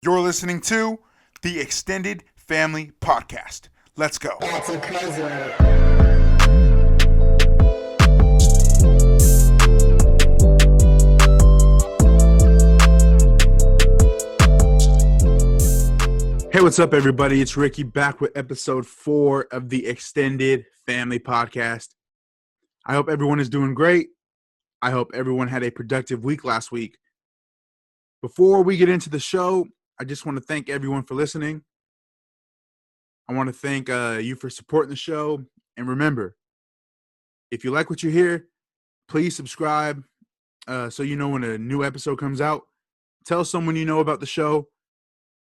You're listening to the Extended Family Podcast. Let's go. That's a crazy word. Hey, what's up, everybody? It's Ricky back with episode 4 of the Extended Family Podcast. I hope everyone is doing great. I hope everyone had a productive week last week. Before we get into the show, I just want to thank everyone for listening. I want to thank you for supporting the show. And remember, if you like what you hear, please subscribe so you know when a new episode comes out. Tell someone you know about the show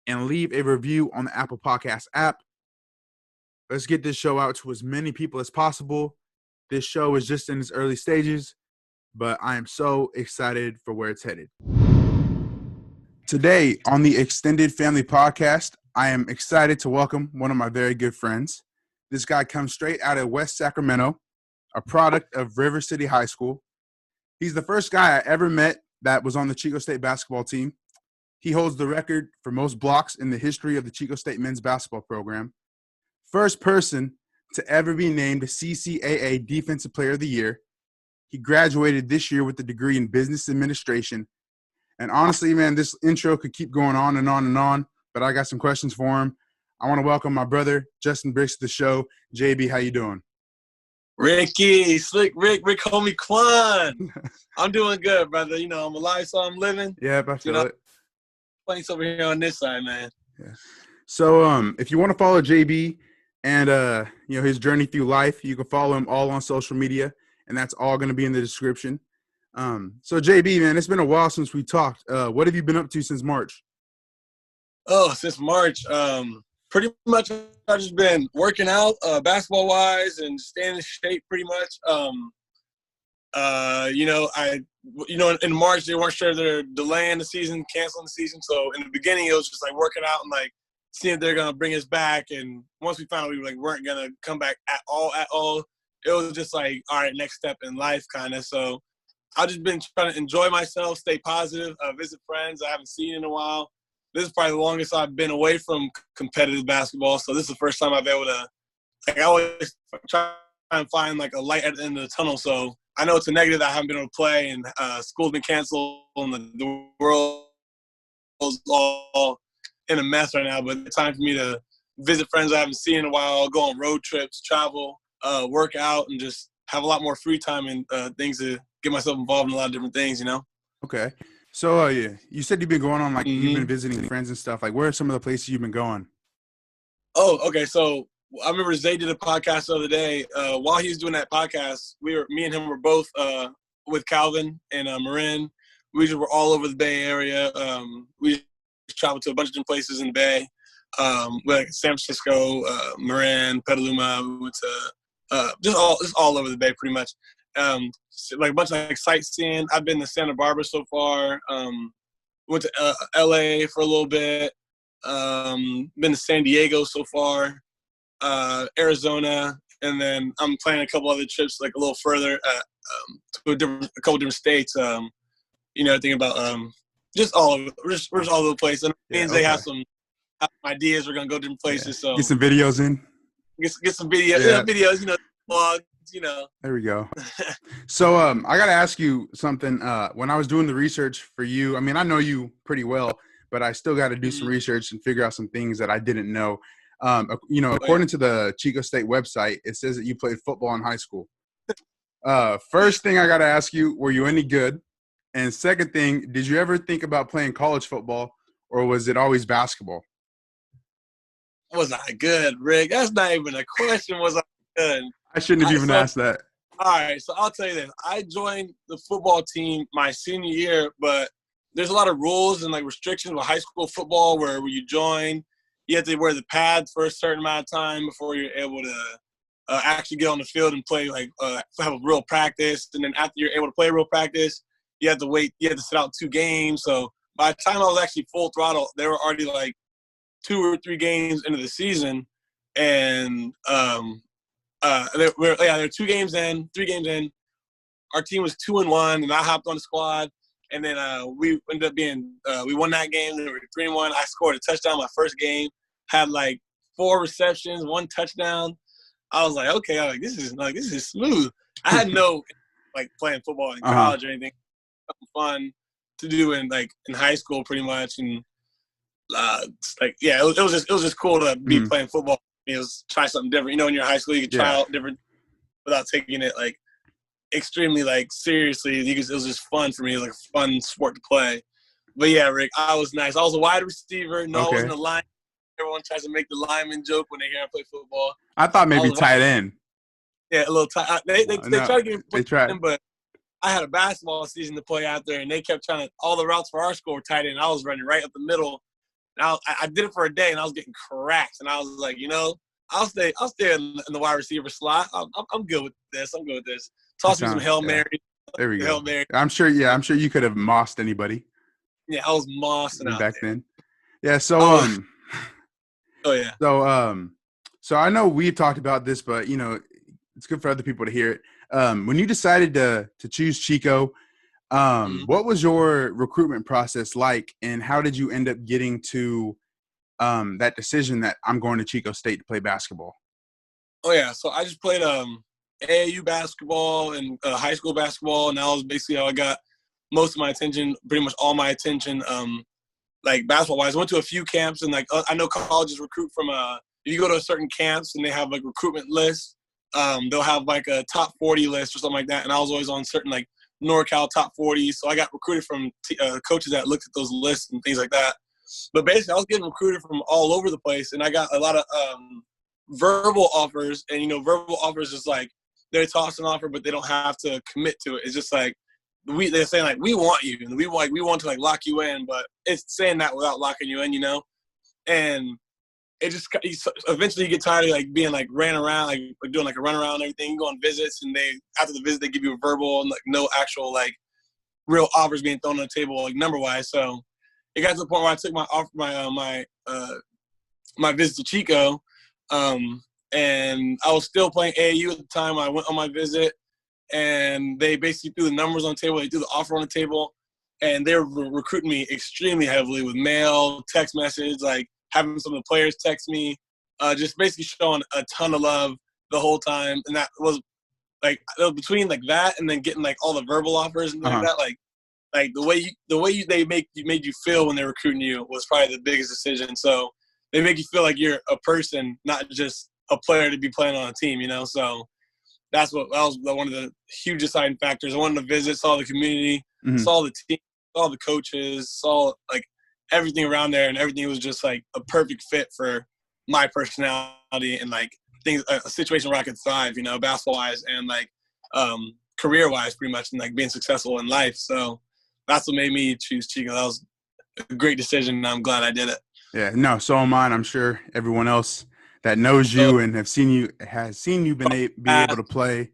and leave a review on the Apple Podcast app. Let's get this show out to as many people as possible. This show is just in its early stages, but I am so excited for where it's headed. Today on the Extended Family Podcast, I am excited to welcome one of my very good friends. This guy comes straight out of West Sacramento, a product of River City High School. He's the first guy I ever met that was on the Chico State basketball team. He holds the record for most blocks in the history of the Chico State men's basketball program. First person to ever be named CCAA Defensive Player of the Year. He graduated this year with a degree in business administration. And honestly, man, this intro could keep going on and on and on, but I got some questions for him. I want to welcome my brother, Justin Briggs, to the show. JB, how you doing? Ricky, Slick Rick, homie Quan. I'm doing good, brother. You know, I'm alive, so I'm living. Yep, I feel it. Playing over here on this side, man. Yeah. So, if you want to follow JB and his journey through life, you can follow him all on social media, and that's all going to be in the description. So JB, man, it's been a while since we talked. What have you been up to since March? Oh, since March, pretty much I've just been working out, basketball wise, and staying in shape pretty much. In March they weren't sure they're delaying the season, canceling the season. So in the beginning it was just like working out and like seeing if they're gonna bring us back. And once we found out we weren't gonna come back at all, it was just like, all right, next step in life kind of. So I've just been trying to enjoy myself, stay positive, visit friends I haven't seen in a while. This is probably the longest I've been away from competitive basketball. So this is the first time I've been able to, I always try and find like a light at the end of the tunnel. So I know it's a negative that I haven't been able to play, and school's been canceled, and the world's all in a mess right now. But it's time for me to visit friends I haven't seen in a while, go on road trips, travel, work out, and just have a lot more free time and things to get myself involved in a lot of different things, you know? Okay. So, you said you've been going on, you've been visiting friends and stuff. Like, where are some of the places you've been going? Oh, okay. So I remember Zay did a podcast the other day. While he was doing that podcast, me and him were both with Calvin and Marin. We just were all over the Bay Area. We traveled to a bunch of different places in the Bay, like San Francisco, Marin, Petaluma. We went to just all over the Bay, pretty much. Like a bunch of like sightseeing. I've been to Santa Barbara so far. Went to LA for a little bit. Been to San Diego so far. Arizona, and then I'm planning a couple other trips like a little further to a couple different states. Thinking about just all over, we're just all over the place. And they have some ideas. We're gonna go different places. So get some videos in. Get some videos. Vlogs. There we go. So I got to ask you something. When I was doing the research for you, I mean, I know you pretty well, but I still got to do some research and figure out some things that I didn't know. According to the Chico State website, it says that you played football in high school. First thing I got to ask you, were you any good? And second thing, did you ever think about playing college football, or was it always basketball? Was I good, Rick? That's not even a question. Was I good? I shouldn't have even asked that. All right, so I'll tell you this. I joined the football team my senior year, but there's a lot of rules and like restrictions with high school football where when you join, you have to wear the pads for a certain amount of time before you're able to actually get on the field and play, have a real practice. And then after you're able to play real practice, you have to wait. You have to sit out 2 games. So by the time I was actually full throttle, they were already like 2 or 3 games into the season. And there were 2 games in, 3 games in. Our team was 2-1, and I hopped on the squad. And then we ended up being we won that game. We were 3-1. I scored a touchdown my first game. Had like 4 receptions, 1 touchdown. I was like, okay, this is smooth. I had no like playing football in college or anything. Something fun to do in high school, pretty much. And it was just cool to be playing football. It was try something different. You know, when you're in high school, you can try out different without taking it like extremely like seriously. It was just fun for me. It was like a fun sport to play. But yeah, Rick, I was nice. I was a wide receiver. No, I wasn't a lineman. Everyone tries to make the lineman joke when they hear I play football. I thought maybe tight end. Yeah, a little tight. They try to get me tight end, but I had a basketball season to play out there, and they kept trying to – all the routes for our school were tight end. I was running right up the middle. And I did it for a day, and I was getting cracked. And I was like, I'll stay in the wide receiver slot. I'm good with this. Toss me some Hail Mary. There we go. Hail Mary. I'm sure you could have mossed anybody. Yeah, I was mossing out back there. then. Yeah, so oh yeah. So I know we've talked about this, but it's good for other people to hear it. When you decided to choose Chico, what was your recruitment process like, and how did you end up getting to that decision that I'm going to Chico State to play basketball? Oh yeah, so I just played AAU basketball and high school basketball, and that was basically how I got most of my attention, pretty much all my attention, like basketball-wise. I went to a few camps, and I know colleges recruit from if you go to a certain camps and they have like recruitment lists, they'll have like a top 40 list or something like that, and I was always on certain like NorCal top 40, so I got recruited from coaches that looked at those lists and things like that. But basically, I was getting recruited from all over the place, and I got a lot of verbal offers. And verbal offers is like they're tossing an offer, but they don't have to commit to it. It's just like they're saying like we want you, and we want to like lock you in, but it's saying that without locking you in, And it just eventually you get tired of like being like ran around, like doing like a run around and everything. You go on visits, and after the visit they give you a verbal and like no actual like real offers being thrown on the table like number wise. So it got to the point where I took my visit to Chico, and I was still playing AAU at the time. I went on my visit, and they basically threw the numbers on the table. They threw the offer on the table, and they were recruiting me extremely heavily with mail, text message, like having some of the players text me, just basically showing a ton of love the whole time. And that was like between like that and then getting like all the verbal offers and like that, like the way they made you feel when they're recruiting you was probably the biggest decision. So they make you feel like you're a person, not just a player to be playing on a team, So that was one of the huge deciding factors. I wanted to visit, saw the community, saw the team, saw the coaches, saw like everything around there, and everything was just like a perfect fit for my personality and like things, a situation where I could thrive, basketball wise and like career wise, pretty much, and like being successful in life. So that's what made me choose Chico. That was a great decision, and I'm glad I did it. Yeah, no, so am I. I'm sure everyone else that knows you and has seen you be able to play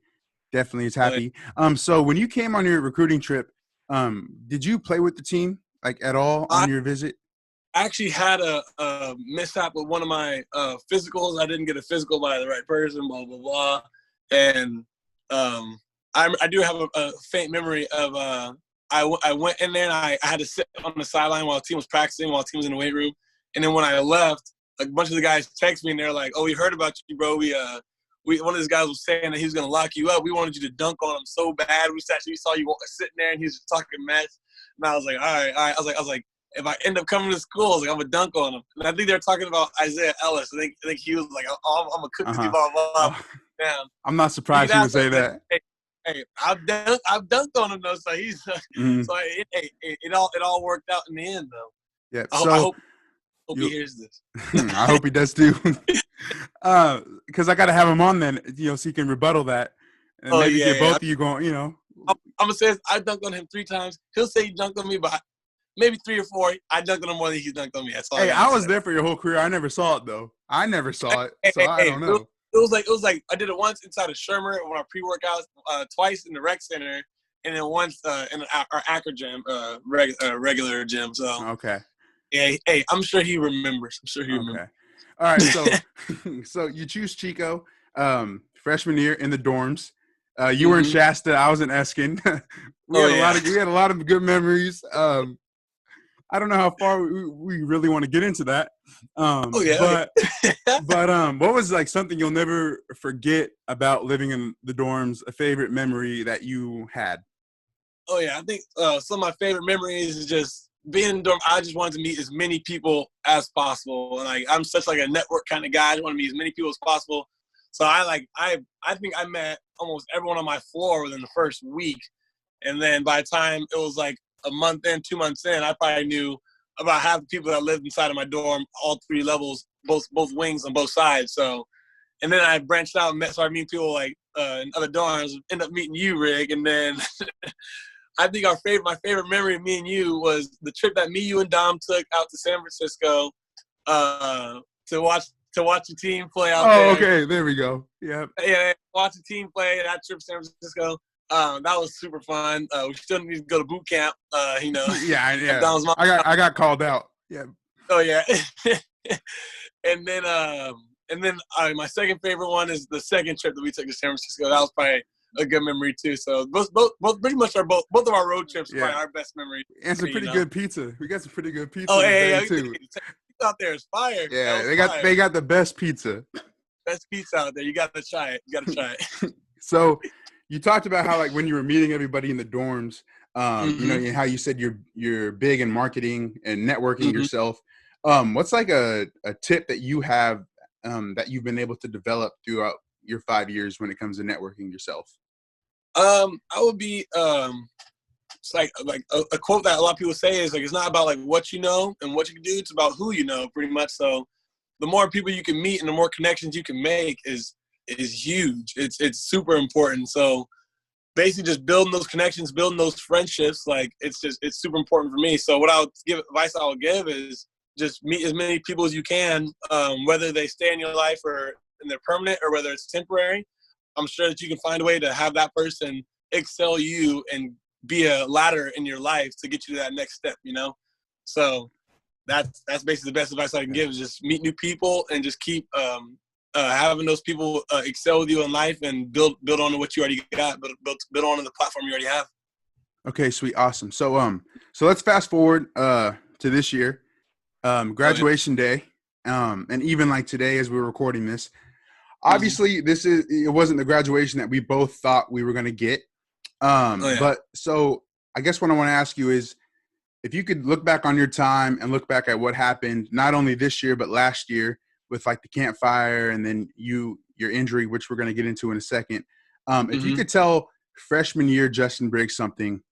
definitely is happy. So when you came on your recruiting trip, did you play with the team like at all on your visit? I actually had a mishap with one of my physicals. I didn't get a physical by the right person, blah, blah, blah. And I do have a faint memory of I went in there and I had to sit on the sideline while the team was practicing, while the team was in the weight room. And then when I left, like a bunch of the guys text me and they're like, "Oh, we heard about you, bro. We one of these guys was saying that he was gonna lock you up. We wanted you to dunk on him so bad. We saw you sitting there and he was just talking mess." And I was like, all right. I was like, if I end up coming to school, I was like, I'm gonna dunk on him. And I think they're talking about Isaiah Ellis. I think he was like, I'm gonna cook this blah blah. Damn. I'm not surprised you would say that. Hey, I've dunked on him though, so he's so it all worked out in the end though. Yeah. I hope he hears this. I hope he does too. Because I got to have him on then, so he can rebuttal that, and maybe get both of you going. I'm gonna say I dunked on him 3 times. He'll say he dunked on me, but maybe 3 or 4. I dunked on him more than he dunked on me. That's all. Hey, I was there for your whole career. I never saw it though. I never saw it, so I don't know. It was like I did it once inside of Shermer when I pre-workouts, twice in the rec center, and then once in our Acre gym, regular gym. So okay. Yeah, hey, I'm sure he remembers. Okay. All right, so so you choose Chico, freshman year in the dorms. You were in Shasta. I was in Eskin. we had a lot of good memories. I don't know how far we really want to get into that. But what was like something you'll never forget about living in the dorms? A favorite memory that you had? Oh yeah, I think some of my favorite memories is just being in the dorm. I just wanted to meet as many people as possible. And like I'm such like a network kind of guy. I just want to meet as many people as possible. So I think I met almost everyone on my floor within the first week. And then by the time it was like a month in, 2 months in, I probably knew about half the people that lived inside of my dorm, all 3 levels, both wings on both sides. So, and then I branched out and started meeting people like in other dorms. Ended up meeting you, Rig, and then I think my favorite memory of me and you was the trip that me, you, and Dom took out to San Francisco to watch the team play out there. Oh, okay, there we go. Yeah, watch the team play that trip to San Francisco. That was super fun. We still need to go to boot camp. Yeah. I got called out. Yeah. Oh yeah. and then my second favorite one is the second trip that we took to San Francisco. That was probably a good memory too. So both pretty much both of our road trips are probably our best memory. And some pretty good pizza. We got some pretty good pizza. Oh yeah, too. Out there is fire. Yeah, they got the best pizza. Best pizza out there. You got to try it. So. You talked about how, like, when you were meeting everybody in the dorms, how you said you're big in marketing and networking yourself. What's like a tip that you have that you've been able to develop throughout your 5 years when it comes to networking yourself? I would be it's like a quote that a lot of people say is like, it's not about like what you know and what you can do. It's about who you know, pretty much. So the more people you can meet and the more connections you can make is huge. It's super important. So basically just building those connections, building those friendships, like it's super important for me. So what advice I would give is just meet as many people as you can, whether they stay in your life or and they're permanent or whether it's temporary. I'm sure that you can find a way to have that person excel you and be a ladder in your life to get you to that next step, So that's basically the best advice I can give is just meet new people and just keep having those people excel with you in life and build on what you already got, but build on the platform you already have. Okay, sweet, awesome. So let's fast forward to this year, graduation day, and even like today as we're recording this. Obviously, it wasn't the graduation that we both thought we were going to get. But so I guess what I want to ask you is, if you could look back on your time and look back at what happened, not only this year but last year, with like the campfire and then your injury, which we're going to get into in a second. If you could tell freshman year Justin Briggs something,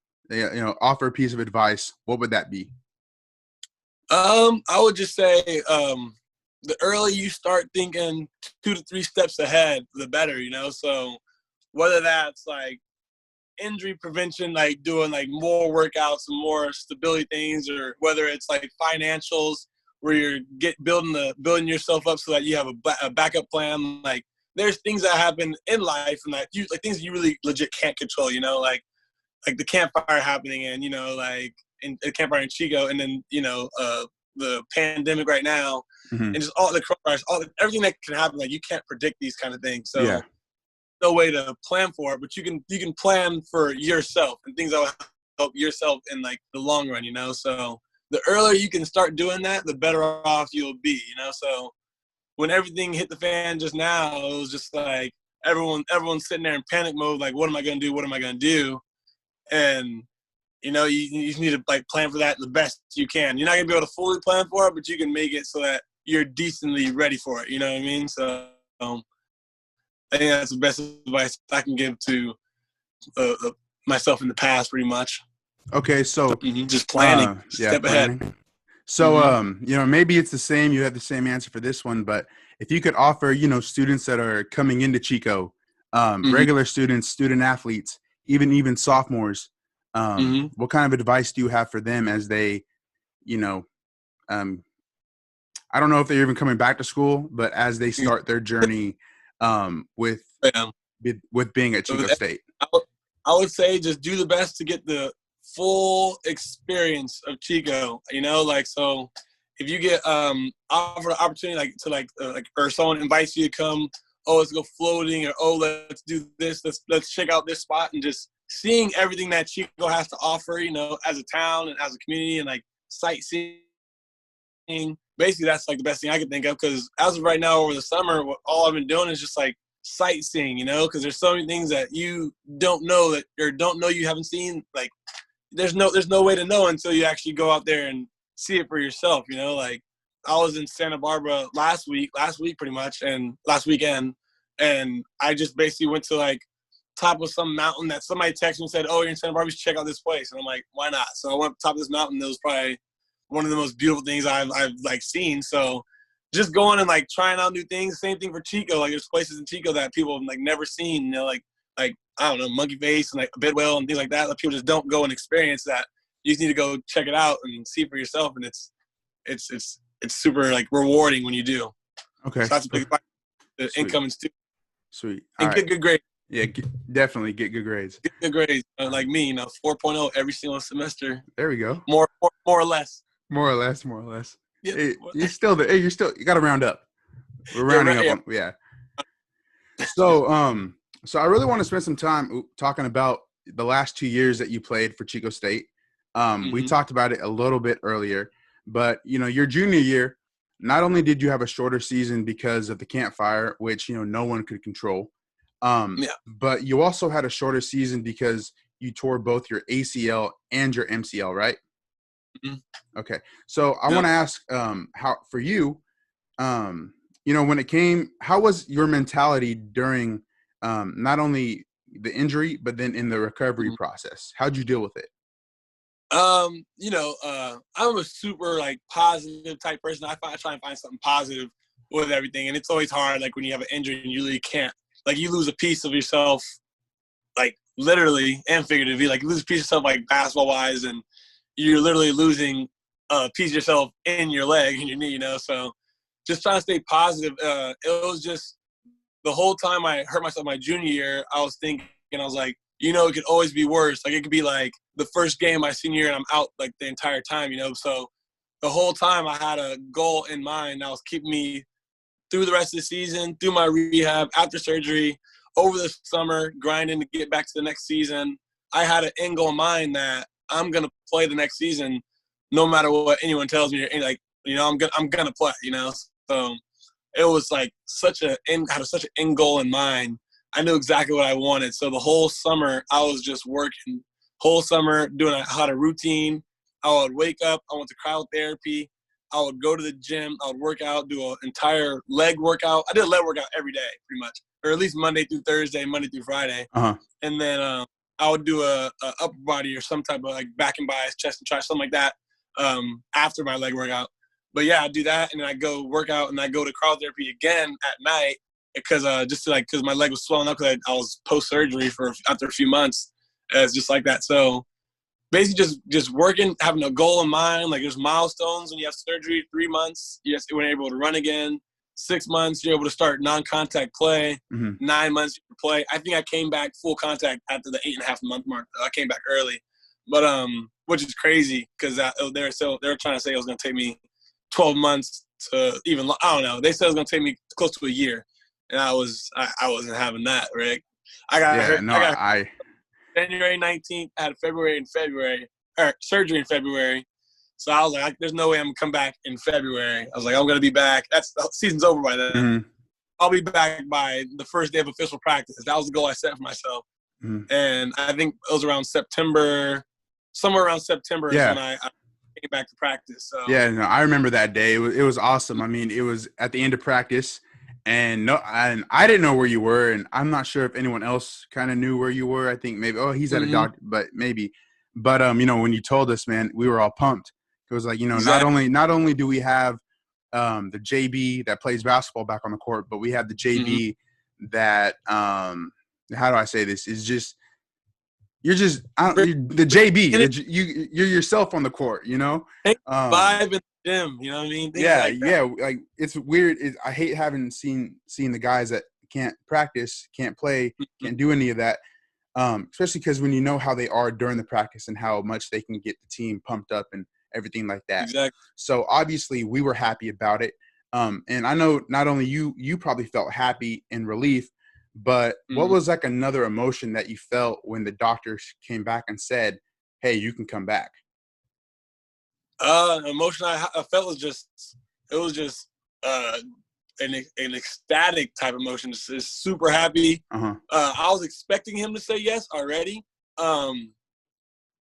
offer a piece of advice, what would that be? I would just say the earlier you start thinking 2 to 3 steps ahead, the better, So whether that's like injury prevention, like doing like more workouts and more stability things, or whether it's like financials, where you're building yourself up so that you have a backup plan. Like there's things that happen in life and like things you really legit can't control, like the campfire happening and, like in the campfire in Chico, and then, the pandemic right now and just all the coronavirus, everything that can happen. Like you can't predict these kind of things. So no way to plan for it, but you can plan for yourself and things that will help yourself in like the long run, So the earlier you can start doing that, the better off you'll be, So when everything hit the fan just now, it was just like everyone's sitting there in panic mode, like, what am I going to do? What am I going to do? And, you just need to like plan for that the best you can. You're not going to be able to fully plan for it, but you can make it so that you're decently ready for it. You know what I mean? So I think that's the best advice I can give to myself in the past, pretty much. Okay, so just planning, step ahead. So, maybe it's the same. You have the same answer for this one, but if you could offer, students that are coming into Chico, regular students, student athletes, even sophomores, what kind of advice do you have for them as they, I don't know if they're even coming back to school, but as they start their journey with being at Chico State? I would say just do the best to get the full experience of Chico, so if you get offered an opportunity or someone invites you to come oh, let's go floating, or oh, let's do this, let's check out this spot, and just seeing everything that Chico has to offer, as a town and as a community, and like sightseeing. Basically, that's like the best thing I can think of, because as of right now, over the summer, all I've been doing is just like sightseeing, because there's so many things that you don't know you haven't seen. Like there's no way to know until you actually go out there and see it for yourself. Like I was in Santa Barbara last week pretty much, and last weekend, and I just basically went to like top of some mountain that somebody texted me and said, oh, you're in Santa Barbara, you should check out this place. And I'm like, why not? So I went to the top of this mountain. It was probably one of the most beautiful things I've like seen. So just going and like trying out new things. Same thing for Chico. Like there's places in Chico that people have like never seen, like I don't know, Monkey Face and like Bidwell and things like that. That people just don't go and experience that. You just need to go check it out and see for yourself. And it's super like rewarding when you do. Okay. So that's a big part of the incoming student. Sweet. And get good grades. Yeah, definitely get good grades. Get good grades. Like me, 4.0 every single semester. There we go. More or less. More or less. Yeah. Hey, you're still there. Hey, you got to round up. We're rounding up. Yeah. So I really want to spend some time talking about the last 2 years that you played for Chico State. We talked about it a little bit earlier, but your junior year, not only did you have a shorter season because of the campfire, which no one could control, but you also had a shorter season because you tore both your ACL and your MCL, right? Mm-hmm. Okay. So I want to ask, how for you, when it came, how was your mentality during not only the injury, but then in the recovery process? How'd you deal with it? I'm a super like positive type person. I try and find something positive with everything, and it's always hard. Like when you have an injury and you really can't, like you lose a piece of yourself, like literally and figuratively. Like you lose a piece of yourself, like basketball wise, and you're literally losing a piece of yourself in your leg and your knee. So just trying to stay positive. It was just the whole time I hurt myself my junior year, I was thinking, I was like, it could always be worse. Like it could be like the first game my senior year and I'm out like the entire time, So the whole time I had a goal in mind that was keeping me through the rest of the season, through my rehab, after surgery, over the summer, grinding to get back to the next season. I had an end goal in mind that I'm gonna play the next season, no matter what anyone tells me. Like I'm gonna play. So it was like had such an end goal in mind. I knew exactly what I wanted. So the whole summer I was just working. Whole summer had a routine. I would wake up. I went to cryotherapy. I would go to the gym. I would work out, do an entire leg workout. I did a leg workout every day, pretty much, or at least Monday through Thursday, Monday through Friday. And then I would do a upper body or some type of like back and biceps, chest and triceps, something like that after my leg workout. But yeah, I do that, and then I go work out, and I go to cryotherapy again at night because because my leg was swelling up because I was post surgery after a few months. It's just like that. So basically just working, having a goal in mind. Like there's milestones when you have surgery. 3 months, when you're able to run again. 6 months, you're able to start non-contact play. 9 months, you can play. I think I came back full contact after the 8.5 month mark. I came back early, but which is crazy because they were trying to say it was going to take me 12 months to even, I don't know. They said it was going to take me close to a year, and I wasn't having that, Rick. I got hurt. January 19th, I had surgery in February. So I was like, there's no way I'm going to come back in February. I was like, I'm going to be back. The season's over by then. I'll be back by the first day of official practice. That was the goal I set for myself. And I think it was around September, somewhere around September is when I came back to practice. So. Yeah, no, I remember that day. It was awesome. I mean, it was at the end of practice. And I didn't know where you were, and I'm not sure if anyone else kind of knew where you were. I think maybe, he's at a doctor, but maybe. But when you told us, man, we were all pumped. It was like, exactly. not only do we have the JB that plays basketball back on the court, but we have the JB that how do I say this? Is just the JB. You're yourself on the court, vibe in the gym, you know what I mean? Like it's weird. I hate seeing the guys that can't practice, can't play, can't do any of that. Especially because when you know how they are during the practice and how much they can get the team pumped up and everything like that. Exactly. So obviously we were happy about it. And I know not only you probably felt happy and relief, but what was like another emotion that you felt when the doctors came back and said, "Hey, you can come back"? Emotion I felt was just uh, an ecstatic type emotion. Just super happy. Uh-huh. I was expecting him to say yes already.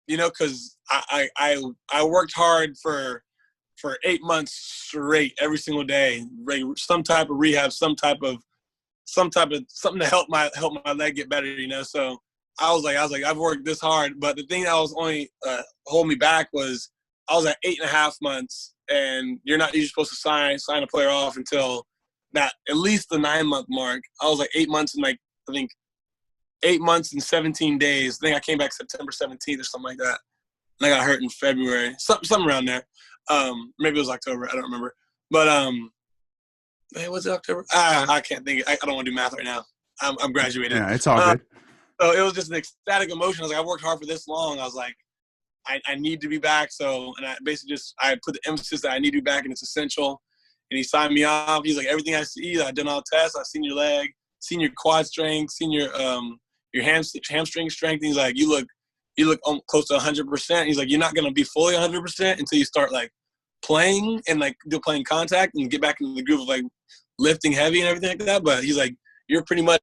Because I worked hard for 8 months straight every single day, some type of rehab, something to help my leg get better. So I was like I've worked this hard, but the thing that was only holding me back was I was at 8.5 months, and you're not usually supposed to sign a player off until that at least the 9-month mark. I was like 8 months and I think 8 months and 17 days. I think I came back September 17th or something like that. And I got hurt in February, something around there. Maybe it was October. I don't remember. But hey, was it October? I can't think. I don't want to do math right now. I'm graduated. Yeah, it's all good. So it was just an ecstatic emotion. I was like, I worked hard for this long. I was like, I need to be back. And I basically I put the emphasis that I need to be back and it's essential. And he signed me off. He's like, everything I see, I've done all the tests. I've seen your leg, seen your quad strength, seen your hamstring strength. And he's like, you look close to 100%. He's like, you're not going to be fully 100% until you start like playing and like playing contact and get back into the groove of like lifting heavy and everything like that. But he's like, you're pretty much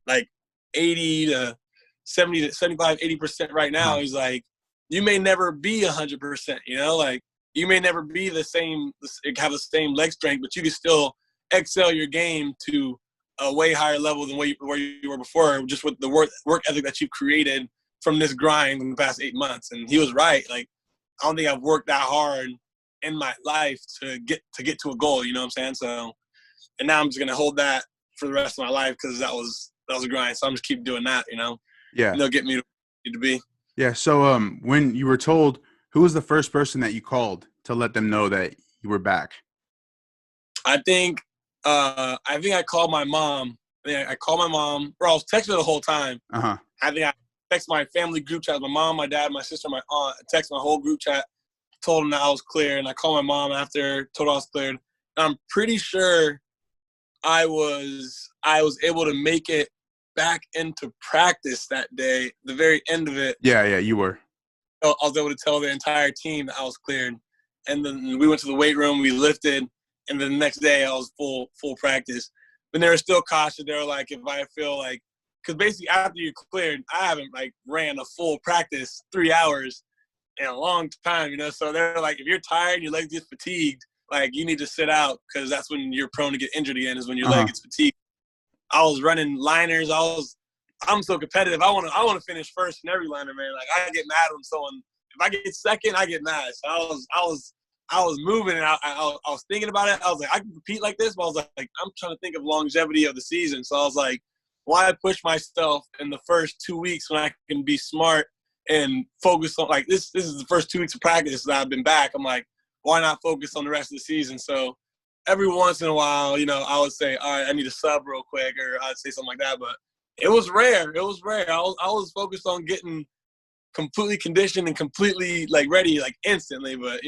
like 80 to 70 to 75, 80% right now. He's like, you may never be 100%, like you may never be have the same leg strength, but you can still excel your game to a way higher level than where you were before, just with the work ethic that you've created from this grind in the past 8 months. And he was right. Like, I don't think I've worked that hard in my life to get to a goal, you know what I'm saying? So, and now I'm just going to hold that for the rest of my life because that was a grind. So I'm just keep doing that, Yeah. And they'll get me to where I need to be. Yeah. So when you were told, who was the first person that you called to let them know that you were back? I think I called my mom. I called my mom, or I was texting her the whole time. Uh-huh. I think I texted my family group chat, my mom, my dad, my sister, my aunt. I texted my whole group chat, told them that I was clear, and I called my mom after, told her I was cleared. And I'm pretty sure I was able to make it back into practice that day, the very end of it. Yeah, you were. I was able to tell the entire team that I was cleared. And then we went to the weight room, we lifted, and then the next day I was full practice. But they were still cautious. They were like, if I feel like, because basically after you're cleared, I haven't like ran a full practice 3 hours in a long time, So they're like, if you're tired and your leg gets fatigued, like you need to sit out because that's when you're prone to get injured again, is when your leg gets fatigued. I was running liners. I'm so competitive. I want to finish first in every liner, man. Like I get mad when if I get second, I get mad. So I was moving and I was thinking about it. I was like, I can compete like this, but I was like I'm trying to think of longevity of the season. So I was like, why push myself in the first 2 weeks when I can be smart and focus on like this is the first 2 weeks of practice that I've been back. I'm like, why not focus on the rest of the season? So every once in a while, I would say, all right, I need a sub real quick, or I'd say something like that. But it was rare. I was focused on getting completely conditioned and completely like ready, like instantly. But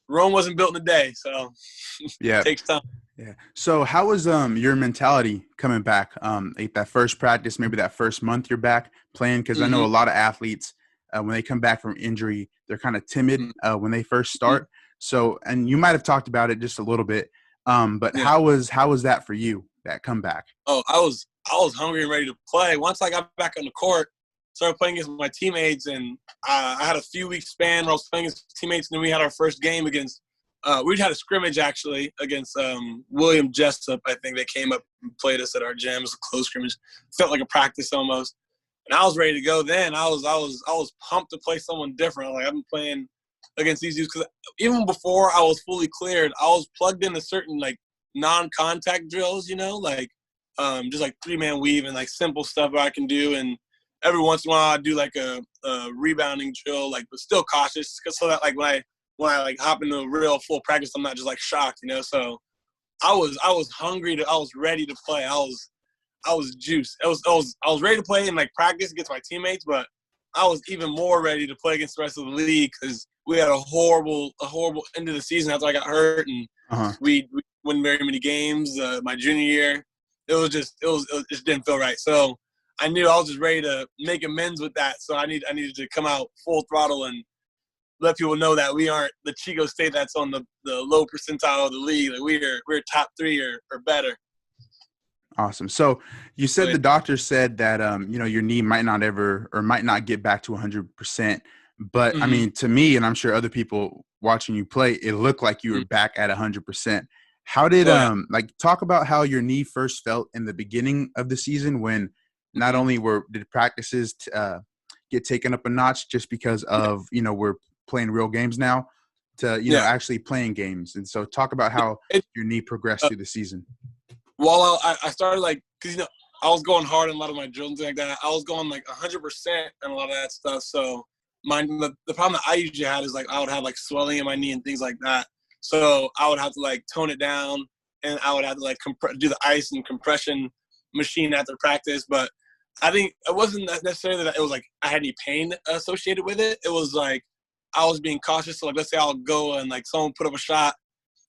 Rome wasn't built in a day, so yeah, it takes time. Yeah. So how was your mentality coming back? Like that first practice, maybe that first month you're back playing, because I know a lot of athletes when they come back from injury, they're kind of timid when they first start. So, and you might have talked about it just a little bit, but how was that for you, that comeback? Oh, I was hungry and ready to play. Once I got back on the court, started playing against my teammates, and I had a few weeks span where I was playing against teammates, and then we had our first game against we had a scrimmage actually against William Jessup. I think they came up and played us at our gym. It was a close scrimmage. Felt like a practice almost. And I was ready to go then. I was pumped to play someone different. Like I've been playing against these dudes because even before I was fully cleared, I was plugged into certain like non-contact drills, like just like 3-man weave and like simple stuff that I can do. And every once in a while I do like a rebounding drill, like but still cautious, so that like when I like hop into a real full practice, I'm not just like shocked, So I was hungry I was ready to play. I was juiced. I was ready to play and like practice against my teammates, but I was even more ready to play against the rest of the league because we had a horrible end of the season after I got hurt, and we win very many games. My junior year, it just didn't feel right. So I knew I was just ready to make amends with that. So I needed to come out full throttle and let people know that we aren't the Chico State that's on the low percentile of the league. Like we're top 3 or better. Awesome. So you said the doctor said that your knee might not get back to 100%. But I mean, to me, and I'm sure other people watching you play, it looked like you were back at 100%. How did talk about how your knee first felt in the beginning of the season when not only did practices get taken up a notch just because of we're playing real games now to actually playing games, and so talk about how your knee progressed through the season. Well, I started because I was going hard in a lot of my drills and things like that. I was going 100% and a lot of that stuff. So the problem that I usually had is I would have swelling in my knee and things like that. So I would have to tone it down, and I would have to do the ice and compression machine after practice. But I think it wasn't necessarily that it was I had any pain associated with it. It was I was being cautious. So let's say I'll go and someone put up a shot,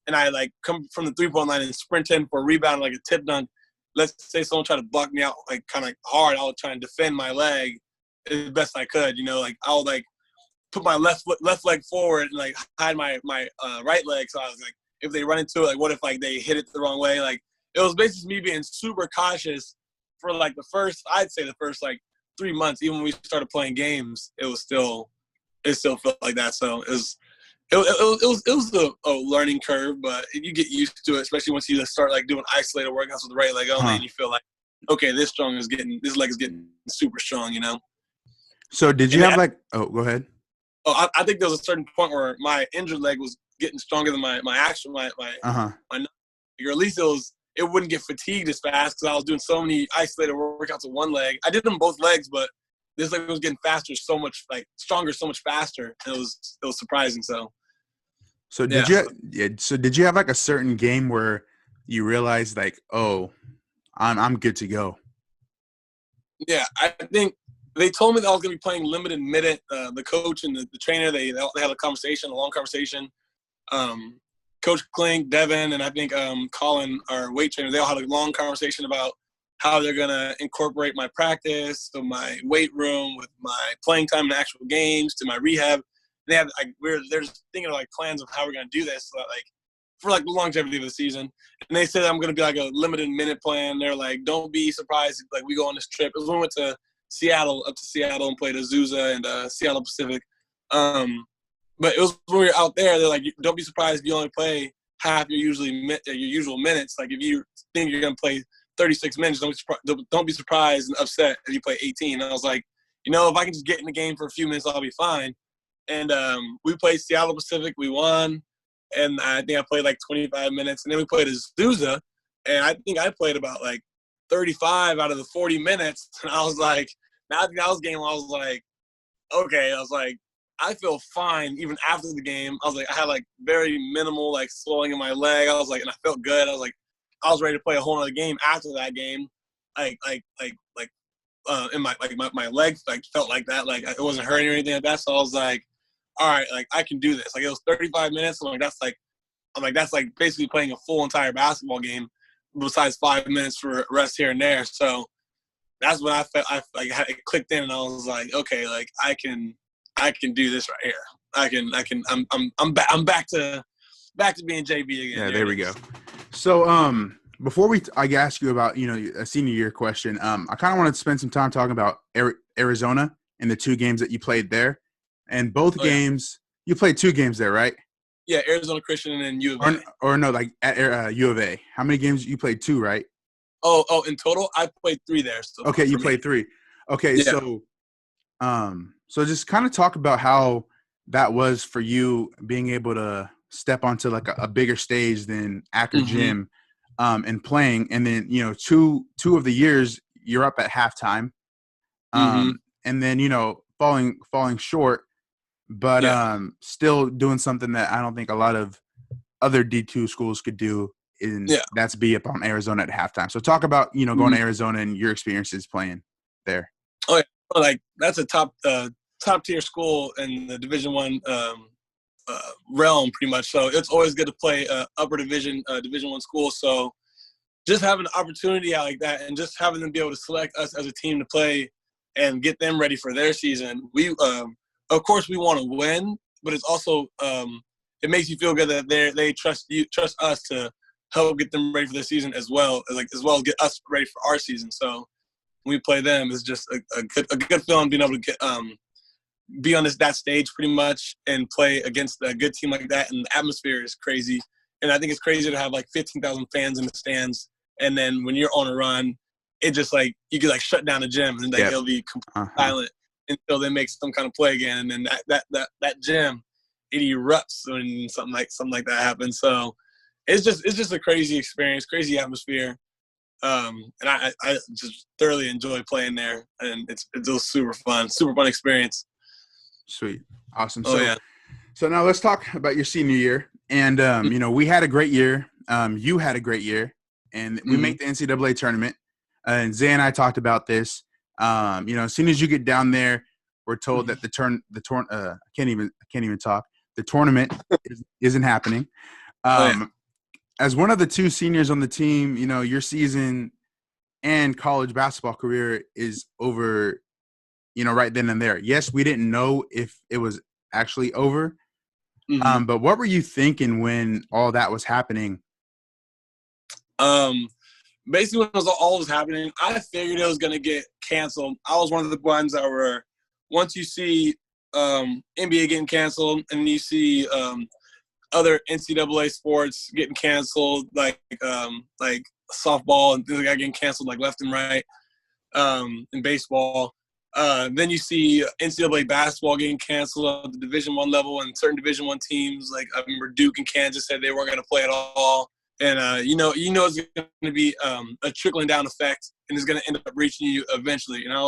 and I come from the 3-point line and sprint in for a rebound like a tip dunk. Let's say someone tried to block me out kind of hard. I would try and defend my leg as best I could. I would put my left leg forward and hide my right leg. So I was if they run into it, what if they hit it the wrong way? It was basically me being super cautious for the first 3 months. Even when we started playing games, it still felt like that. So it was a learning curve, but you get used to it, especially once you start doing isolated workouts with the right leg only, and you feel okay, this leg is getting super strong, So did you have go ahead. Oh, I think there was a certain point where my injured leg was getting stronger than my actual my or at least it wouldn't get fatigued as fast because I was doing so many isolated workouts with one leg. I did them both legs, but this leg was getting faster, so much stronger, so much faster. It was surprising. So did you have a certain game where you realized I'm good to go? Yeah, I think they told me that I was going to be playing limited minute. The coach and the trainer, they had a long conversation. Coach Klink, Devin, and I think Colin, our weight trainer, they all had a long conversation about how they're going to incorporate my practice to my weight room with my playing time in actual games to my rehab. They're just thinking of plans of how we're going to do this for the longevity of the season. And they said I'm going to be a limited minute plan. They're don't be surprised if we go on this trip. It was when we went to Seattle and played Azusa and Seattle Pacific. But it was when we were out there, they're don't be surprised if you only play half your usual minutes. If you think you're going to play 36 minutes, don't be surprised and upset if you play 18. And I was if I can just get in the game for a few minutes, I'll be fine. And we played Seattle Pacific. We won. And I think I played 25 minutes. And then we played Azusa. And I think I played about 35 out of the 40 minutes. And I was I think that was game. I was okay. I was I feel fine even after the game. I was I had very minimal swelling in my leg. I was and I felt good. I was I was ready to play a whole other game after that game. In my leg felt like that. It wasn't hurting or anything like that. So I was all right, I can do this. It was 35 minutes. I'm that's basically playing a full entire basketball game besides 5 minutes for rest here and there. So that's when I felt it clicked in, and I was okay, I can do this right here. I'm back to being JV again. Yeah, there we go. So before I ask you about a senior year question, I kind of wanted to spend some time talking about Arizona and the 2 games that you played there, and both games you played 2 games there, right? Yeah, Arizona Christian and then U of A. Or no, at U of A. How many games you played? 2, right? Oh, in total, I played 3 there. So okay, you played 3. Okay, yeah. So just kind of talk about how that was for you being able to step onto a bigger stage than Acker Gym and playing. And then, 2 of the years you're up at halftime and then, falling short, but still doing something that I don't think a lot of other D2 schools could do. That's be up on Arizona at halftime. So talk about, going to Arizona and your experiences playing there. Oh, yeah. That's a top tier school in the Division I realm pretty much. So it's always good to play upper division, Division I school. So just having an opportunity out like that and just having them be able to select us as a team to play and get them ready for their season. We, of course, we want to win, but it's also it makes you feel good that they trust us to help get them ready for their season as well as get us ready for our season. So when we play them, it's just a good feeling being able to get be on that stage pretty much and play against a good team like that. And the atmosphere is crazy. And I think it's crazy to have like 15,000 fans in the stands. And then when you're on a run, it just like you could like shut down the gym and like it'll be completely silent until they make some kind of play again. And then that gym, it erupts when something like that happens. So it's just a crazy experience, crazy atmosphere. And I just thoroughly enjoy playing there, and it's super fun experience. Sweet. Awesome. So now let's talk about your senior year. And, we had a great year. You had a great year. And we make the NCAA tournament. And Zay and I talked about this. As soon as you get down there, we're told that I can't even talk. The tournament isn't happening. As one of the two seniors on the team, your season and college basketball career is over, right then and there. Yes, we didn't know if it was actually over. But what were you thinking when all that was happening? Basically, when all was happening, I figured it was going to get canceled. I was one of the ones that were, once you see NBA getting canceled and you see other NCAA sports getting canceled, like softball and things like that getting canceled like left and right, in baseball. Then you see NCAA basketball getting canceled at the Division I level, and certain Division I teams, like I remember Duke and Kansas, said they weren't going to play at all. And it's going to be a trickling down effect, and it's going to end up reaching you eventually. And I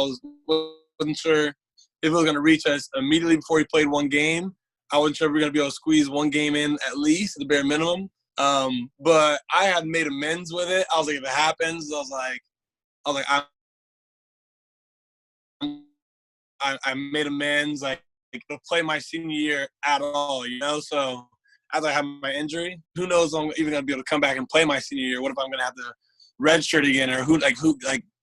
wasn't sure if it was going to reach us immediately before we played one game. I wasn't sure if we were going to be able to squeeze one game in at least, at the bare minimum. But I had made amends with it. I was like, if it happens, I made amends, like to play my senior year at all, So as I have my injury, who knows if I'm even going to be able to come back and play my senior year? What if I'm going to have to redshirt again, or who,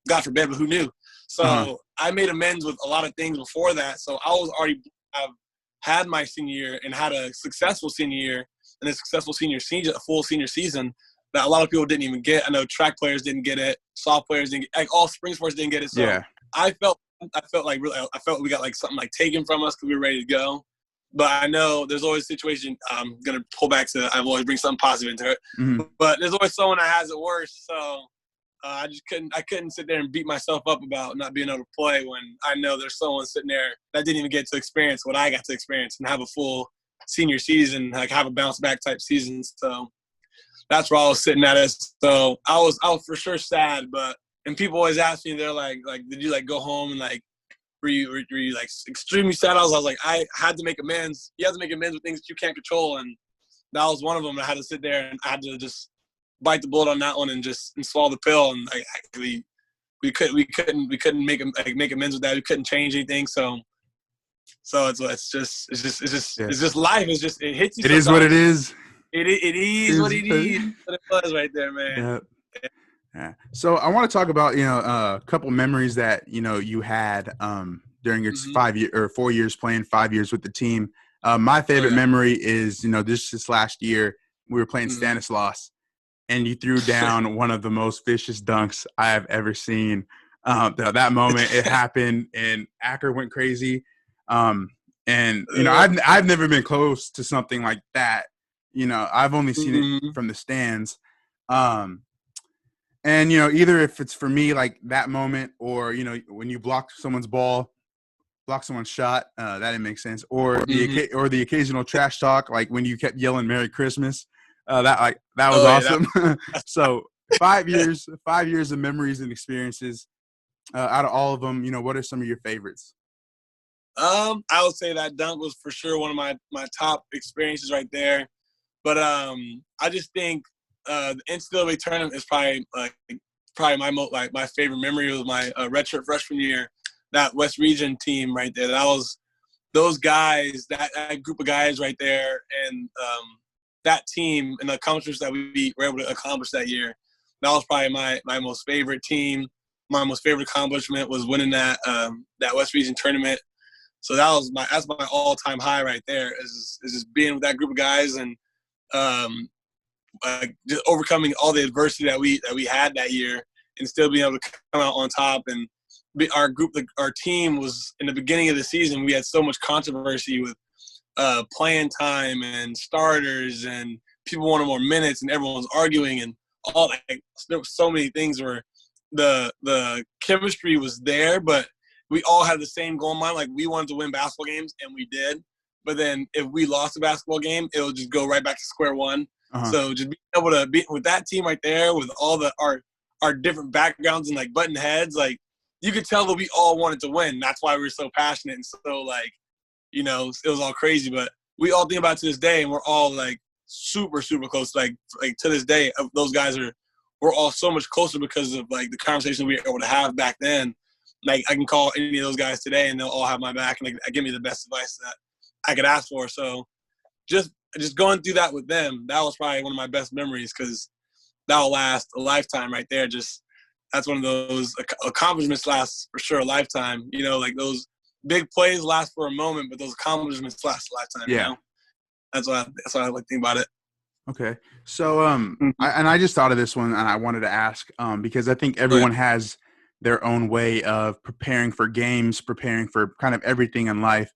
God forbid, but who knew? So I made amends with a lot of things before that. So I was already had my senior year and had a successful senior year and a successful a full senior season that a lot of people didn't even get. I know track players didn't get it, soft players didn't get it, all spring sports didn't get it. So I felt we got like something like taken from us because we were ready to go. But I know there's always a situation. I'm gonna pull back to. I've always bring something positive into it. But there's always someone that has it worse. So I couldn't sit there and beat myself up about not being able to play when I know there's someone sitting there that didn't even get to experience what I got to experience and have a full senior season, like have a bounce back type season. So that's where I was sitting at it. So I was for sure sad, and people always ask me, they're like, did you like go home and like, were you like extremely sad? I was like, I had to make amends. You have to make amends with things that you can't control, and that was one of them. I had to sit there and I had to just bite the bullet on that one and swallow the pill. And we couldn't make amends with that. We couldn't change anything. So it's just life. It hits you. It is what it is. It is what it is. What it was right there, man. Yeah. So I want to talk about, a couple memories that, you had during your 4 years playing, 5 years with the team. My favorite memory is, this last year we were playing Stanislaus, and you threw down one of the most vicious dunks I have ever seen. That moment, it happened, and Acker went crazy. I've never been close to something like that. I've only seen it from the stands. And, either if it's for me, like that moment, or, when you block someone's ball, block someone's shot, that didn't make sense. Or the occasional trash talk, like when you kept yelling Merry Christmas, that was awesome. So 5 years of memories and experiences. Out of all of them, what are some of your favorites? I would say that dunk was for sure one of my top experiences right there. But I just think the NCAA tournament is probably my favorite memory of my redshirt freshman year. That West Region team right there. That was those guys, that group of guys right there, and that team and the accomplishments that we were able to accomplish that year, that was probably my most favorite team. My most favorite accomplishment was winning that West Region tournament. So that's my all-time high right there. Is just being with that group of guys and just overcoming all the adversity that we had that year and still being able to come out on top. And our team was in the beginning of the season. We had so much controversy with playing time and starters, and people wanted more minutes, and everyone was arguing and all that. There were so many things where the chemistry was there, but we all had the same goal in mind. Like, we wanted to win basketball games, and we did. But then if we lost a basketball game, it would just go right back to square one. Uh-huh. So just being able to be with that team right there, with all our different backgrounds and like button heads, like you could tell that we all wanted to win. That's why we were so passionate and so like, you know, it was all crazy. But we all think about it to this day, and we're all like super, super close. Like to this day, those guys we're all so much closer because of like the conversation we were able to have back then. Like, I can call any of those guys today, and they'll all have my back, and they give me the best advice that I could ask for. So just going through that with them, that was probably one of my best memories, because that will last a lifetime right there. Just that's one of those accomplishments lasts for sure a lifetime. You know, like those big plays last for a moment, but those accomplishments last a lifetime. Yeah. You know? That's why I like to think about it. Okay. So I just thought of this one, and I wanted to ask because I think everyone has their own way of preparing for games, preparing for kind of everything in life.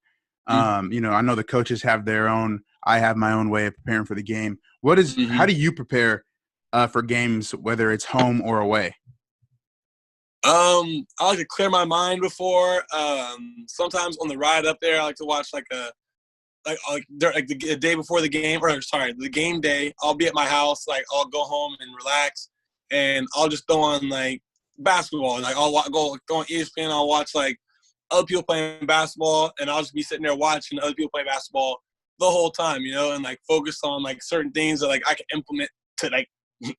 You know, I know the coaches have their own. I have my own way of preparing for the game. How do you prepare for games, whether it's home or away? I like to clear my mind before. Sometimes on the ride up there, I like to watch the day before the game, the game day. I'll be at my house, like I'll go home and relax, and I'll just throw on like basketball, and like I'll go on ESPN. I'll watch like other people playing basketball, and I'll just be sitting there watching other people play basketball the whole time, you know, and like focus on like certain things that like I can implement to like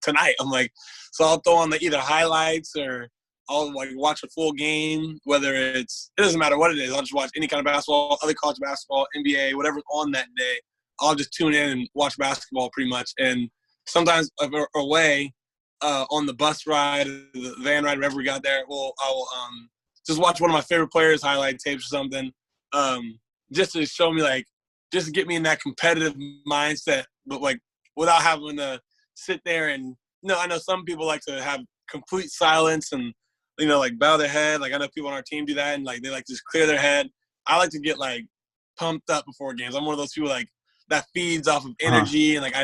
tonight. I'm like, so I'll throw on like either highlights or I'll like watch a full game, whether it doesn't matter what it is. I'll just watch any kind of basketball, other college basketball, NBA, whatever's on that day. I'll just tune in and watch basketball pretty much. And sometimes if we're away on the bus ride, the van ride, wherever we got there, I'll just watch one of my favorite players' highlight tapes or something, just to show me like, just to get me in that competitive mindset, but like without having to sit there and I know some people like to have complete silence and, you know, like bow their head. Like I know people on our team do that and like they like just clear their head. I like to get like pumped up before games. I'm one of those people like that feeds off of energy and like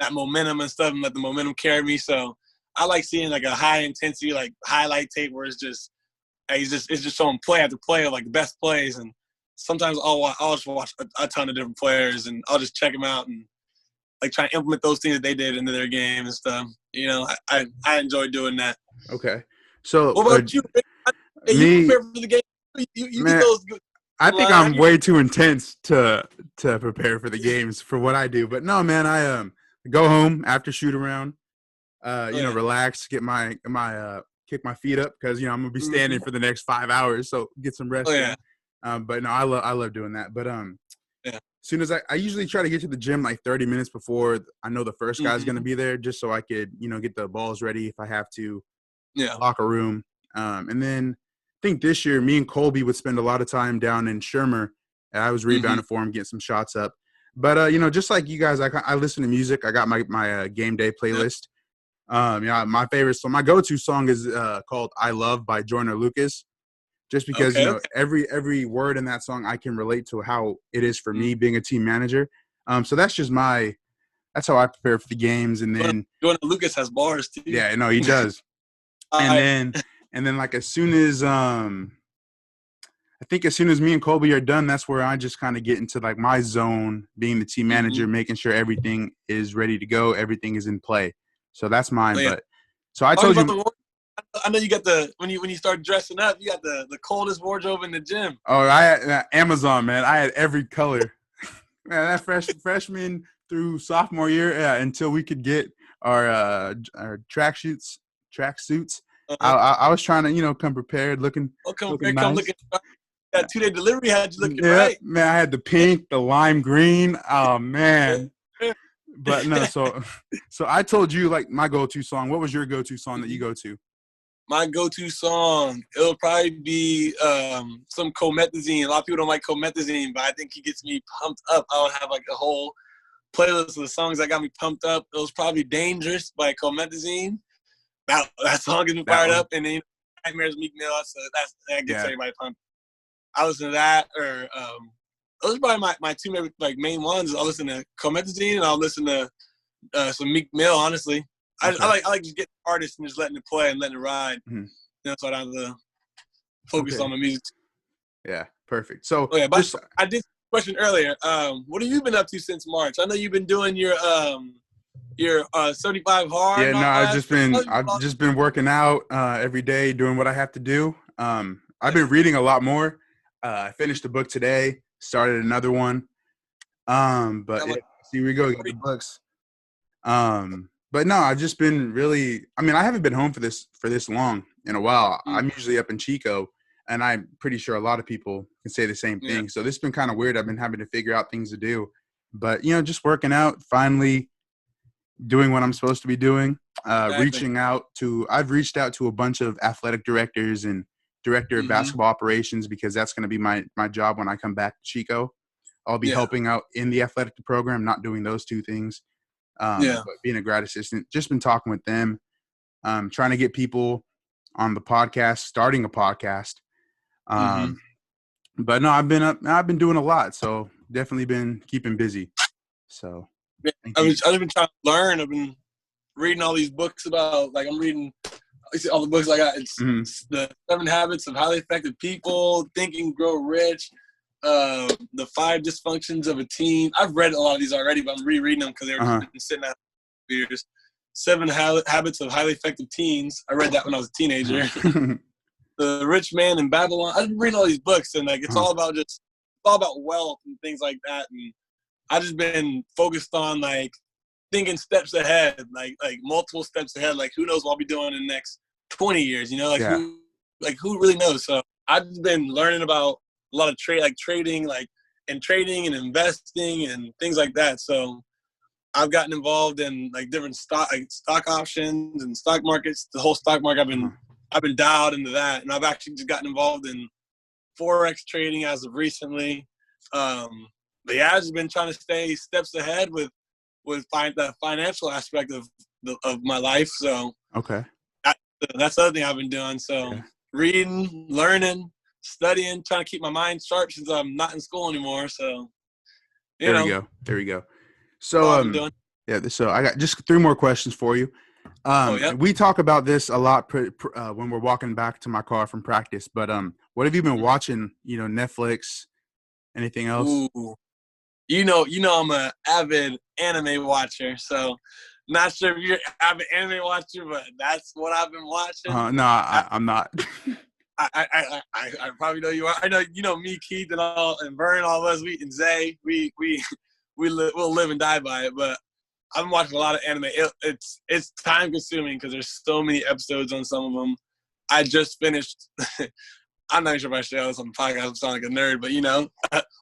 that momentum and stuff and let the momentum carry me. So I like seeing like a high intensity like highlight tape where it's just showing play after play of like the best plays. And sometimes I'll just watch a ton of different players and I'll just check them out and like try to implement those things that they did into their game and stuff. You know, I enjoy doing that. Okay. So what about you? You prepare for the game? You man, get those I think I'm way too intense to prepare for the games for what I do. But no, man, I go home after shoot around, relax, get my kick my feet up because I'm gonna be standing for the next 5 hours, so get some rest. But no, I love doing that. But as soon as I usually try to get to the gym like 30 minutes before I know the first guy's gonna be there, just so I could get the balls ready if I have to. Locker room. And then I think this year me and Colby would spend a lot of time down in Shermer. And I was rebounding for him, getting some shots up. But just like you guys, I listen to music. I got my game day playlist. My favorite song, my go-to song is called "I Love" by Joyner Lucas. Just because every word in that song I can relate to how it is for me being a team manager. So that's just that's how I prepare for the games. And then Joyner Lucas has bars too. Yeah, no, he does. And then like as soon as I think as soon as me and Colby are done, that's where I just kind of get into like my zone, being the team manager, making sure everything is ready to go, everything is in play. So that's mine. But so I told you. I know you got when you start dressing up, you got the coldest wardrobe in the gym. Oh, I had Amazon, man. I had every color. Man, that freshman through sophomore year, until we could get our track suits. I was trying to, come prepared, looking nice. that 2-day delivery had you looking Yeah, right. man, I had the pink, the lime green. Oh man. But no, so I told you like my go-to song. What was your go-to song that you go to? My go-to song, it'll probably be some Comethazine. A lot of people don't like Comethazine, but I think he gets me pumped up. I'll have like a whole playlist of the songs that got me pumped up. It was probably Dangerous by Comethazine. That song gets me fired up. And then Nightmares, Meek Mill, that gets everybody pumped. I listen to that, or those are probably my two main ones. I'll listen to Comethazine and I'll listen to some Meek Mill, honestly. Okay. I like just getting artists and just letting it play and letting it ride. Mm-hmm. That's what I have to focus on my music. Yeah, perfect. So, but I did a question earlier. What have you been up to since March? I know you've been doing your 75 hard. Yeah, no, I've just been working out every day, doing what I have to do. I've been reading a lot more. I finished a book today, started another one. But here we go, get the books. But no, I've just been really – I mean, I haven't been home for this long in a while. Mm. I'm usually up in Chico, and I'm pretty sure a lot of people can say the same thing. So this has been kind of weird. I've been having to figure out things to do. But, just working out, finally doing what I'm supposed to be doing, reaching out to – I've reached out to a bunch of athletic directors and director of basketball operations because that's going to be my job when I come back to Chico. I'll be helping out in the athletic program, not doing those two things. But being a grad assistant, just been talking with them, trying to get people on the podcast, starting a podcast. But no, I've been doing a lot, so definitely been keeping busy. So I've been trying to learn. I've been reading all these books about, like, I'm reading all the books I got. It's the 7 Habits of Highly Effective People, Think and Grow Rich, the 5 Dysfunctions of a Teen. I've read a lot of these already, but I'm rereading them because they were been sitting out for years. 7 Habits of Highly Effective Teens. I read that when I was a teenager. The Rich Man in Babylon. I've been reading all these books, and like it's all about wealth and things like that. And I've just been focused on like thinking steps ahead, like multiple steps ahead. Like who knows what I'll be doing in the next 20 years? Who really knows? So I've just been learning about a lot of trading and investing and things like that. So I've gotten involved in like different stock options and stock markets. The whole stock market, I've been dialed into that, and I've actually just gotten involved in Forex trading as of recently. But yeah, I've just been trying to stay steps ahead with the financial aspect of my life. So that's the other thing I've been doing. So reading, learning, studying, trying to keep my mind sharp since I'm not in school anymore. So there we go. So so I got just 3 more questions for you. We talk about this a lot when we're walking back to my car from practice. But what have you been watching? Netflix, anything else? Ooh. I'm an avid anime watcher. So not sure if you're an avid anime watcher, but that's what I've been watching. No, I'm not. I probably know you are. I know me, Keith, and Vern, all of us, and Zay, we'll live and die by it. But I've been watching a lot of anime. It's time consuming because there's so many episodes on some of them. I just finished. I'm not sure if I share this on the podcast. I sound like a nerd, but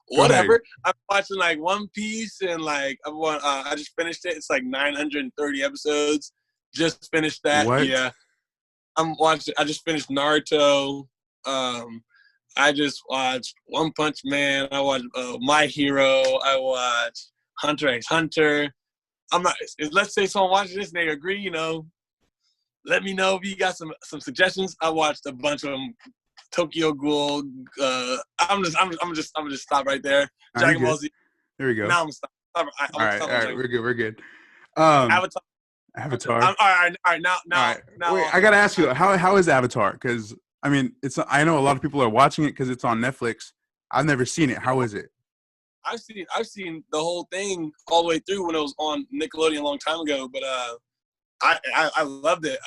whatever. I'm watching like One Piece and like I just finished it. It's like 930 episodes. Just finished that. What? Yeah. I just finished Naruto. I just watched One Punch Man. I watched My Hero. I watched Hunter x Hunter. Let's say someone watching this and they agree, let me know if you got some suggestions. I watched a bunch of them. Tokyo Ghoul. I'm just stop right there. Dragon Ball Z. There we go. Now I'm stop. All right. We're good. Avatar. All right. Now. Wait, I gotta ask you, how is Avatar? Because I mean, I know a lot of people are watching it because it's on Netflix. I've never seen it. How is it? I've seen the whole thing all the way through when it was on Nickelodeon a long time ago. But I loved it.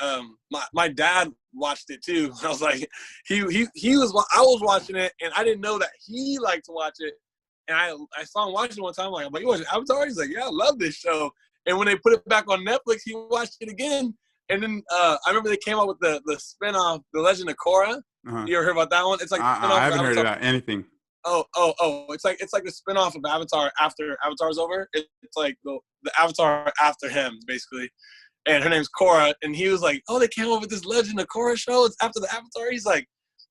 My dad watched it too. I was like, I was watching it, and I didn't know that he liked to watch it. And I saw him watching it one time. I'm like, you watching Avatar? He's like, yeah, I love this show. And when they put it back on Netflix, he watched it again. And then I remember they came out with the spinoff, The Legend of Korra. Uh-huh. You ever heard about that one? It's like I haven't heard about anything. Oh! It's like a spinoff of Avatar after Avatar's over. It's like the Avatar after him, basically. And her name's Korra, and he was like, "Oh, they came up with this Legend of Korra show. It's after the Avatar." He's like,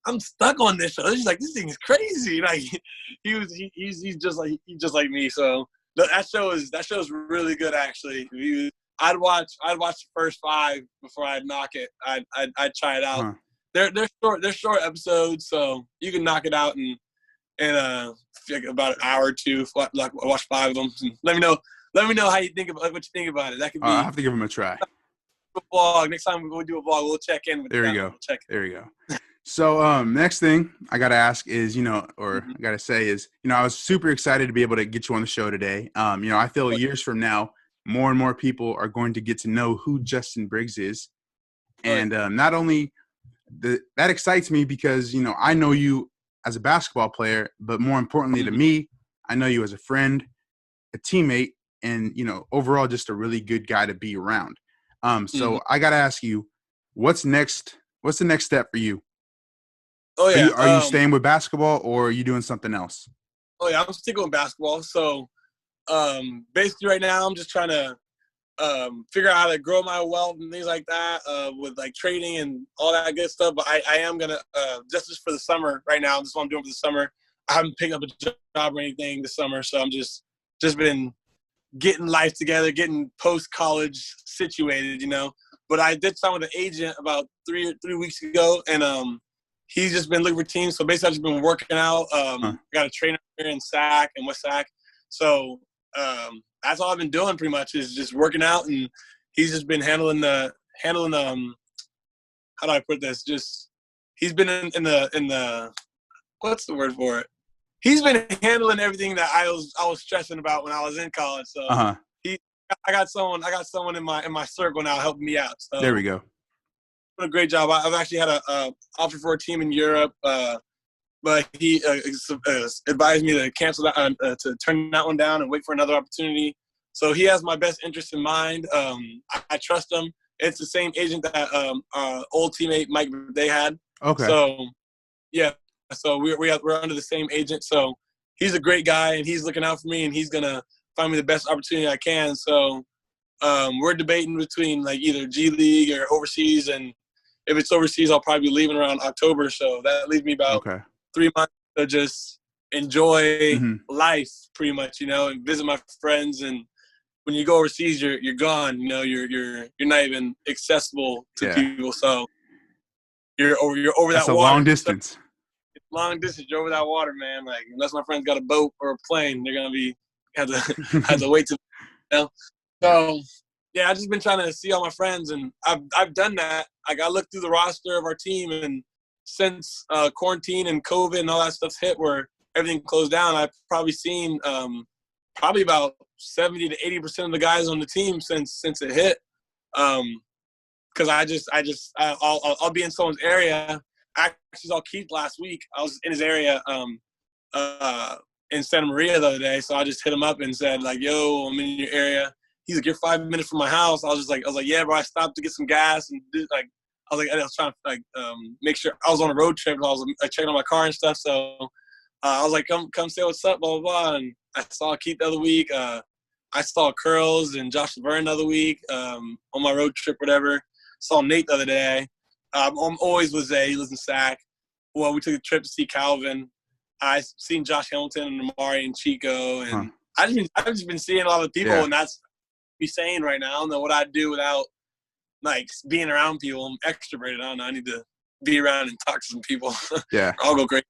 "I'm stuck on this show." He's like, "This thing is crazy." Like he's just like me. So that show is really good, actually. I'd watch the first 5 before I'd knock it. I'd try it out. Huh. They're short episodes, so you can knock it out in like about an hour or two. Like watch 5 of them. And let me know how you think about what you think about it. That could be. I'll have to give them a try. A vlog. Next time we do a vlog, we'll check in with There them. you go. We'll check There you go. So next thing I gotta ask is, I gotta say is, I was super excited to be able to get you on the show today. I feel years from now, more and more people are going to get to know who Justin Briggs is. And not only that excites me because, I know you as a basketball player, but more importantly to me, I know you as a friend, a teammate, and, overall just a really good guy to be around. So I got to ask you, what's next? What's the next step for you? Oh, yeah. Are you staying with basketball or are you doing something else? Oh, yeah, I'm sticking with basketball. So basically right now I'm just trying to figure out how to grow my wealth and things like that with like trading and all that good stuff. But I am going to just for the summer right now. This is what I'm doing for the summer. I haven't picked up a job or anything this summer. So I'm just been getting life together, getting post-college situated, But I did sign with an agent about 3 weeks ago, and he's just been looking for teams. So basically, I've just been working out. Got a trainer here in Sac and West Sac. So that's all I've been doing pretty much is just working out, and he's just been handling how do I put this? Just he's been in the what's the word for it? He's been handling everything that I was stressing about when I was in college. So I got someone in my circle now helping me out. So there we go. What a great job. I've actually had a offer for a team in Europe, but he advised me to cancel that, to turn that one down and wait for another opportunity. So he has my best interest in mind. I trust him. It's the same agent that our old teammate Mike they had. Okay. So yeah. So we're under the same agent. So he's a great guy, and he's looking out for me, and he's gonna find me the best opportunity I can. So we're debating between like either G League or overseas, and if it's overseas, I'll probably be leaving around October. So that leaves me about 3 months to just enjoy life, pretty much, and visit my friends. And when you go overseas, you're gone. You're not even accessible to people. So you're over That's that water. That's a long distance. So, long distance, you're over that water, man. Like unless my friends got a boat or a plane, they're gonna have to wait to. So yeah, I've just been trying to see all my friends, and I've done that. Like I looked through the roster of our team, and since quarantine and COVID and all that stuff's hit, where everything closed down, I've probably seen probably about 70 to 80% of the guys on the team since it hit. Because I'll be in someone's area. I actually saw Keith last week. I was in his area in Santa Maria the other day, so I just hit him up and said like, "Yo, I'm in your area." He's like, "You're 5 minutes from my house." I was like, "Yeah, bro." I stopped to get some gas and I was trying to make sure I was on a road trip. I was checking on my car and stuff. So I was like, "Come say what's up," blah blah blah. And I saw Keith the other week. I saw Curls and Josh Laverne the other week on my road trip, whatever. Saw Nate the other day. I'm always with Zay. He lives in Sac. Well, we took a trip to see Calvin. I seen Josh Hamilton and Amari and Chico, and I've just been seeing a lot of people, and that's be saying right now. I don't know what I'd do without like being around people. I'm extroverted. I don't know. I need to be around and talk to some people. Yeah, I'll go crazy.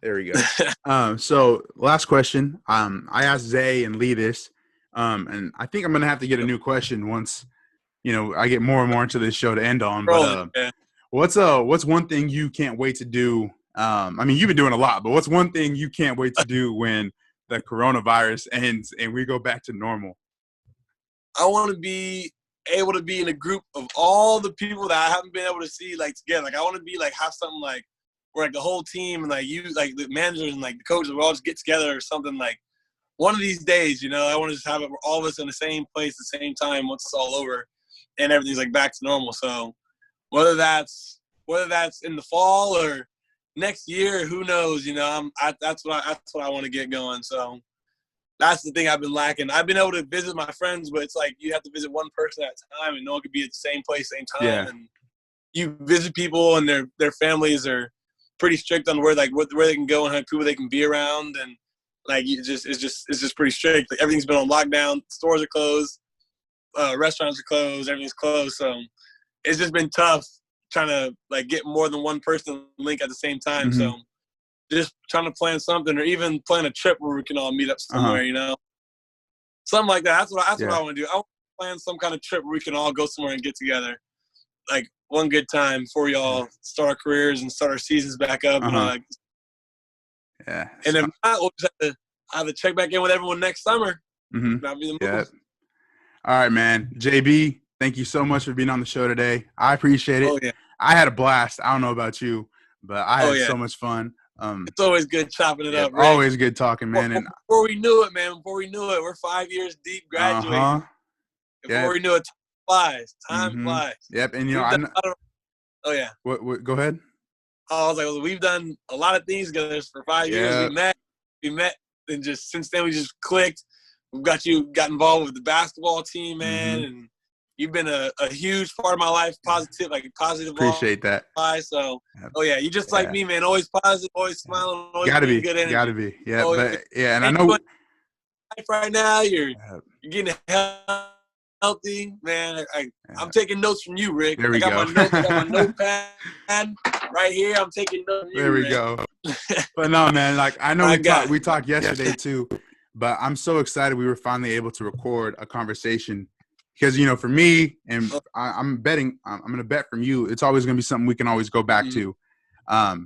There we go. So last question. I asked Zay and Lee this, and I think I'm gonna have to get a new question once. I get more and more into this show to end on. But what's one thing you can't wait to do? I mean, you've been doing a lot, but what's one thing you can't wait to do when the coronavirus ends and we go back to normal? I want to be able to be in a group of all the people that I haven't been able to see like together. Like I want to be like have something like where like the whole team and like you like the managers and like the coaches will all just get together or something like one of these days. I want to just have it where all of us in the same place at the same time once it's all over and everything's like back to normal. So whether that's whether that's in the fall or next year, who knows? That's what I want to get going. So that's the thing I've been lacking. I've been able to visit my friends, but it's like you have to visit one person at a time, and no one could be at the same place, same time. Yeah. And you visit people, and their families are pretty strict on where they can go and how many people they can be around, and like it's just pretty strict. Like, everything's been on lockdown. Stores are closed, restaurants are closed, everything's closed. So it's just been tough trying to like get more than one person link at the same time. Mm-hmm. So just trying to plan something, or even plan a trip where we can all meet up somewhere. Something like that. That's what I want to do. I want to plan some kind of trip where we can all go somewhere and get together, like one good time before we all start our careers and start our seasons back up. And all that. Yeah. And if not, we'll just have to check back in with everyone next summer. Mm-hmm. That'll be the move. Yeah. All right, man. JB, thank you so much for being on the show today. I appreciate it. Oh, yeah. I had a blast. I don't know about you, but I had so much fun. It's always good chopping it up, Rick. Always good talking, man. Before we knew it, we're 5 years deep graduating. Before we knew it, time flies. Yep, and oh yeah. What? Go ahead. I was like, we've done a lot of things together for 5 years. We met, and just since then we just clicked. Got involved with the basketball team, man, and you've been a huge part of my life. Positive. Appreciate that. So, you just like me, man. Always positive, always smiling, always gotta be good energy. Gotta be. Yeah, and I and know right now you're getting healthy, man. I'm taking notes from you, Rick. There we go. I got my notepad right here. I'm taking notes from you, There we Rick. go. But no, man, like I know we talked yesterday too, but I'm so excited we were finally able to record a conversation because, for me, and I'm going to bet from you, it's always going to be something we can always go back to.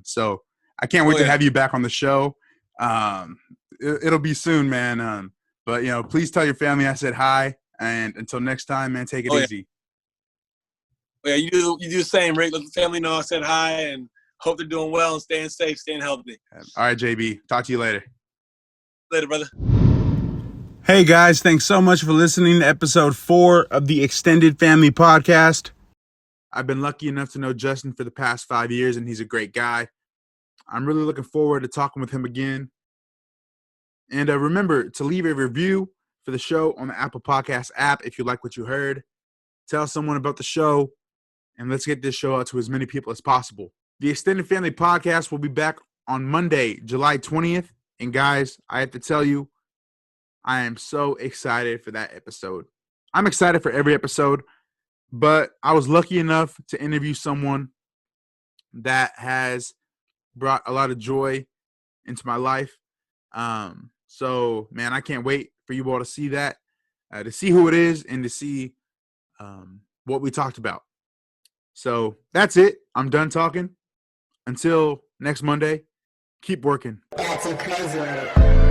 So I can't wait to have you back on the show. It'll be soon, man. But, please tell your family I said hi. And until next time, man, take it easy. Yeah, you do the same, Rick. Let the family know I said hi and hope they're doing well and staying safe, staying healthy. All right, JB. Talk to you later. Later, brother. Hey, guys. Thanks so much for listening to episode 4 of the Extended Family Podcast. I've been lucky enough to know Justin for the past 5 years, and he's a great guy. I'm really looking forward to talking with him again. And remember to leave a review for the show on the Apple Podcast app if you like what you heard. Tell someone about the show, and let's get this show out to as many people as possible. The Extended Family Podcast will be back on Monday, July 20th. And guys, I have to tell you, I am so excited for that episode. I'm excited for every episode, but I was lucky enough to interview someone that has brought a lot of joy into my life. So, man, I can't wait for you all to see that, to see who it is, and to see what we talked about. So that's it. I'm done talking. Until next Monday, keep working. That's a crazy one.